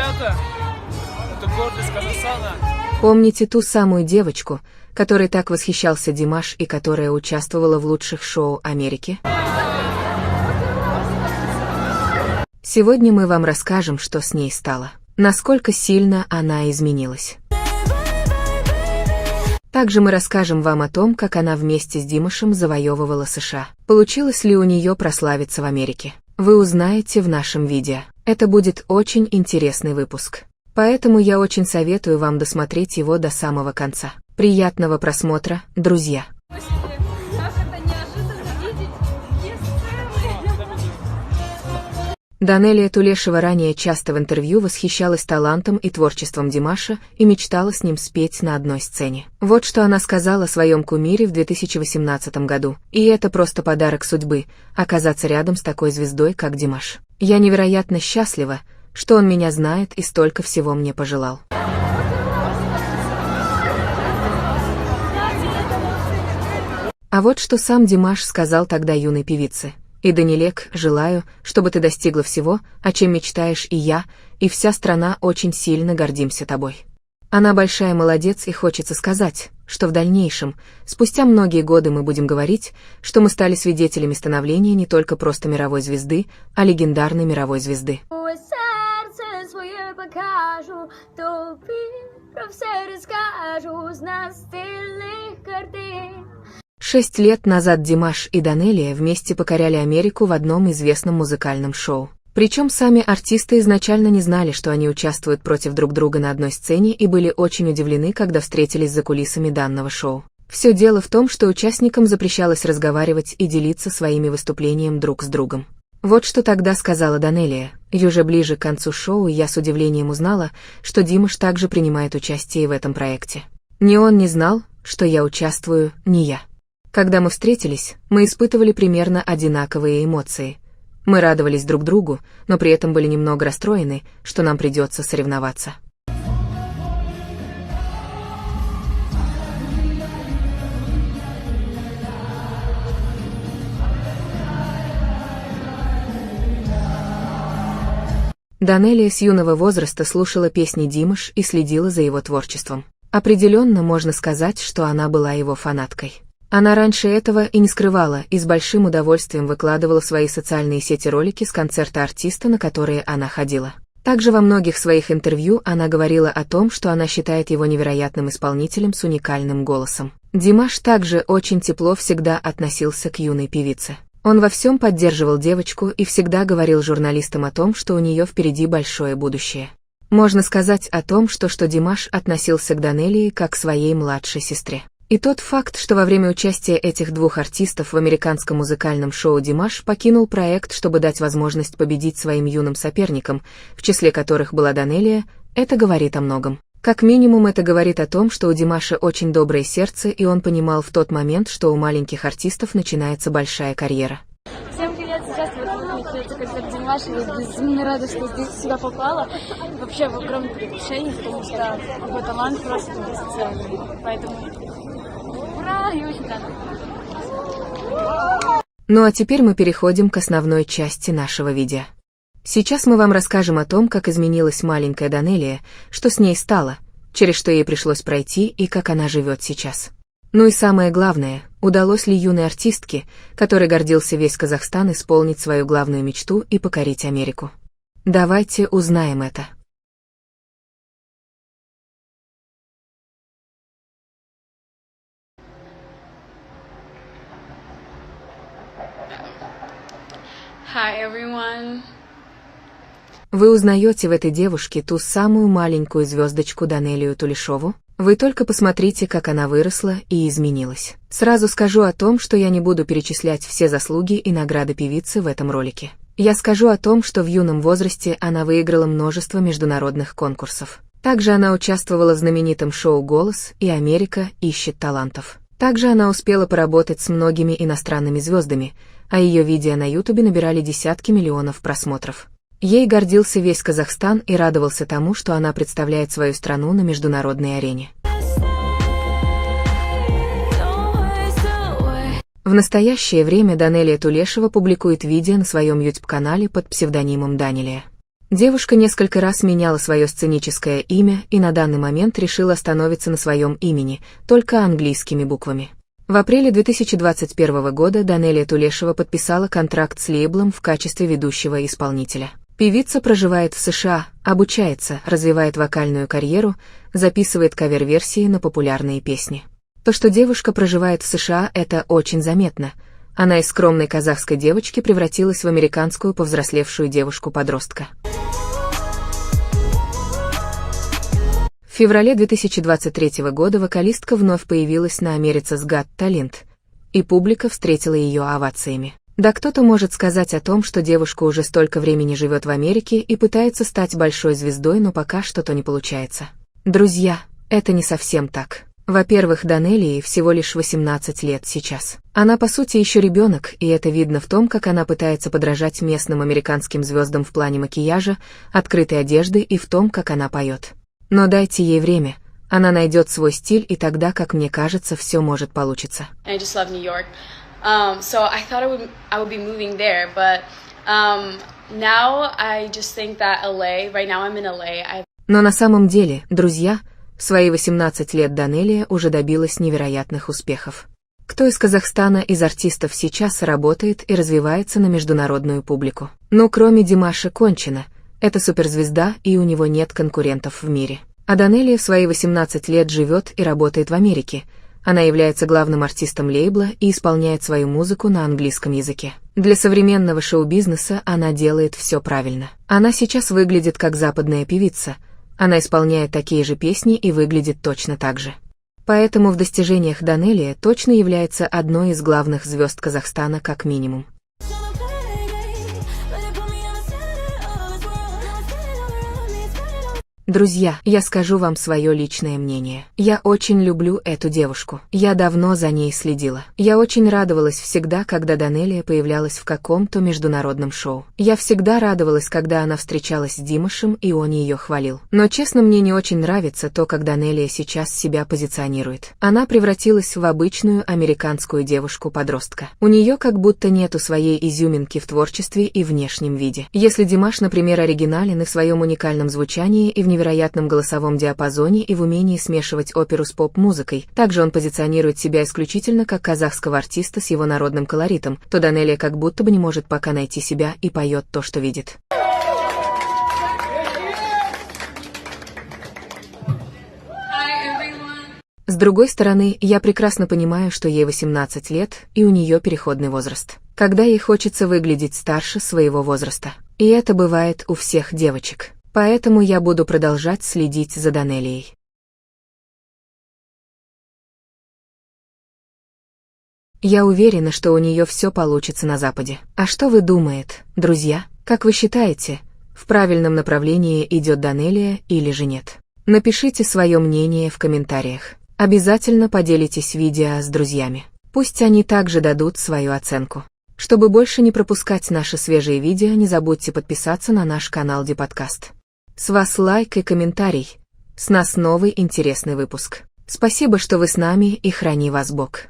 ребята, это гордость Казахстана. Помните ту самую девочку, которой так восхищался Димаш и которая участвовала в лучших шоу Америки? Сегодня мы вам расскажем, что с ней стало, насколько сильно она изменилась. Также мы расскажем вам о том, как она вместе с Димашем завоевывала США. Получилось ли у нее прославиться в Америке? Вы узнаете в нашем видео. Это будет очень интересный выпуск. Поэтому я очень советую вам досмотреть его до самого конца. Приятного просмотра, друзья! Данелия Тулешева ранее часто в интервью восхищалась талантом и творчеством Димаша и мечтала с ним спеть на одной сцене. Вот что она сказала о своем кумире в 2018 году. И это просто подарок судьбы – оказаться рядом с такой звездой, как Димаш. Я невероятно счастлива, что он меня знает и столько всего мне пожелал. А вот что сам Димаш сказал тогда юной певице. «И, Данилек, желаю, чтобы ты достигла всего, о чем мечтаешь и я, и вся страна очень сильно гордимся тобой». Она большая молодец, и хочется сказать, что в дальнейшем, спустя многие годы мы будем говорить, что мы стали свидетелями становления не только просто мировой звезды, а легендарной мировой звезды. Шесть лет назад Димаш и Данелия вместе покоряли Америку в одном известном музыкальном шоу. Причем сами артисты изначально не знали, что они участвуют против друг друга на одной сцене, и были очень удивлены, когда встретились за кулисами данного шоу. Все дело в том, что участникам запрещалось разговаривать и делиться своими выступлениями друг с другом. Вот что тогда сказала Данелия. И уже ближе к концу шоу я с удивлением узнала, что Димаш также принимает участие в этом проекте. Ни он не знал, что я участвую, ни я. Когда мы встретились, мы испытывали примерно одинаковые эмоции. Мы радовались друг другу, но при этом были немного расстроены, что нам придется соревноваться. Данелия с юного возраста слушала песни Димаш и следила за его творчеством. Определенно можно сказать, что она была его фанаткой. Она раньше этого и не скрывала, и с большим удовольствием выкладывала в свои социальные сети ролики с концерта артиста, на которые она ходила. Также во многих своих интервью она говорила о том, что она считает его невероятным исполнителем с уникальным голосом. Димаш также очень тепло всегда относился к юной певице. Он во всем поддерживал девочку и всегда говорил журналистам о том, что у нее впереди большое будущее. Можно сказать о том, что Димаш относился к Данелии как к своей младшей сестре. И тот факт, что во время участия этих двух артистов в американском музыкальном шоу Димаш покинул проект, чтобы дать возможность победить своим юным соперникам, в числе которых была Данелия, это говорит о многом. Как минимум это говорит о том, что у Димаша очень доброе сердце, и он понимал в тот момент, что у маленьких артистов начинается большая карьера. Всем привет, сейчас вот начнется концерт Димаша, я безумно рада, что ты сюда попала. Вообще в огромном предвкушении, потому что его талант просто бесценный. Поэтому ура, я очень рада. Ну а теперь мы переходим к основной части нашего видео. Сейчас мы вам расскажем о том, как изменилась маленькая Данелия, что с ней стало, через что ей пришлось пройти и как она живет сейчас. Ну и самое главное, удалось ли юной артистке, которой гордился весь Казахстан, исполнить свою главную мечту и покорить Америку. Давайте узнаем это. Hi everyone. Вы узнаете в этой девушке ту самую маленькую звездочку Данелию Тулешову? Вы только посмотрите, как она выросла и изменилась. Сразу скажу о том, что я не буду перечислять все заслуги и награды певицы в этом ролике. Я скажу о том, что в юном возрасте она выиграла множество международных конкурсов. Также она участвовала в знаменитом шоу «Голос» и «Америка ищет талантов». Также она успела поработать с многими иностранными звездами, а ее видео на Ютубе набирали десятки миллионов просмотров. Ей гордился весь Казахстан и радовался тому, что она представляет свою страну на международной арене. В настоящее время Данелия Тулешева публикует видео на своем YouTube-канале под псевдонимом Данелия. Девушка несколько раз меняла свое сценическое имя и на данный момент решила остановиться на своем имени, только английскими буквами. В апреле 2021 года Данелия Тулешева подписала контракт с лейблом в качестве ведущего исполнителя. Певица проживает в США, обучается, развивает вокальную карьеру, записывает кавер-версии на популярные песни. То, что девушка проживает в США, это очень заметно. Она из скромной казахской девочки превратилась в американскую повзрослевшую девушку-подростка. В феврале 2023 года вокалистка вновь появилась на America's Got Talent, и публика встретила ее овациями. Да кто-то может сказать о том, что девушка уже столько времени живет в Америке и пытается стать большой звездой, но пока что-то не получается. Друзья, это не совсем так. Во-первых, Данелии всего лишь 18 лет сейчас. Она по сути еще ребенок, и это видно в том, как она пытается подражать местным американским звездам в плане макияжа, открытой одежды и в том, как она поет. Но дайте ей время, она найдет свой стиль, и тогда, как мне кажется, все может получиться. So I thought I would be moving there, but now I just think that LA, right now I'm in LA. Но на самом деле, друзья, в свои 18 лет Данелия уже добилась невероятных успехов. Кто из Казахстана из артистов сейчас работает и развивается на международную публику? Ну, кроме Димаша Кончина, это суперзвезда, и у него нет конкурентов в мире. А Данелия в свои 18 лет живет и работает в Америке. Она является главным артистом лейбла и исполняет свою музыку на английском языке. Для современного шоу-бизнеса она делает все правильно. Она сейчас выглядит как западная певица. Она исполняет такие же песни и выглядит точно так же. Поэтому в достижениях Данелия точно является одной из главных звезд Казахстана как минимум. Друзья, я скажу вам свое личное мнение. Я очень люблю эту девушку. Я давно за ней следила. Я очень радовалась всегда, когда Данелия появлялась в каком-то международном шоу. Я всегда радовалась, когда она встречалась с Димашем, и он ее хвалил. Но честно, мне не очень нравится то, как Данелия сейчас себя позиционирует. Она превратилась в обычную американскую девушку-подростка. У нее как будто нету своей изюминки в творчестве и внешнем виде. Если Димаш, например, оригинален и в своем уникальном звучании, и в невероятном голосовом диапазоне и в умении смешивать оперу с поп-музыкой. Также он позиционирует себя исключительно как казахского артиста с его народным колоритом, то Данелия как будто бы не может пока найти себя и поет то, что видит. С другой стороны, я прекрасно понимаю, что ей 18 лет, и у нее переходный возраст, когда ей хочется выглядеть старше своего возраста. И это бывает у всех девочек. Поэтому я буду продолжать следить за Данелией. Я уверена, что у нее все получится на Западе. А что вы думаете, друзья? Как вы считаете, в правильном направлении идет Данелия или же нет? Напишите свое мнение в комментариях. Обязательно поделитесь видео с друзьями. Пусть они также дадут свою оценку. Чтобы больше не пропускать наши свежие видео, не забудьте подписаться на наш канал Ди-Подкаст. С вас лайк и комментарий. С нас новый интересный выпуск. Спасибо, что вы с нами, и храни вас Бог.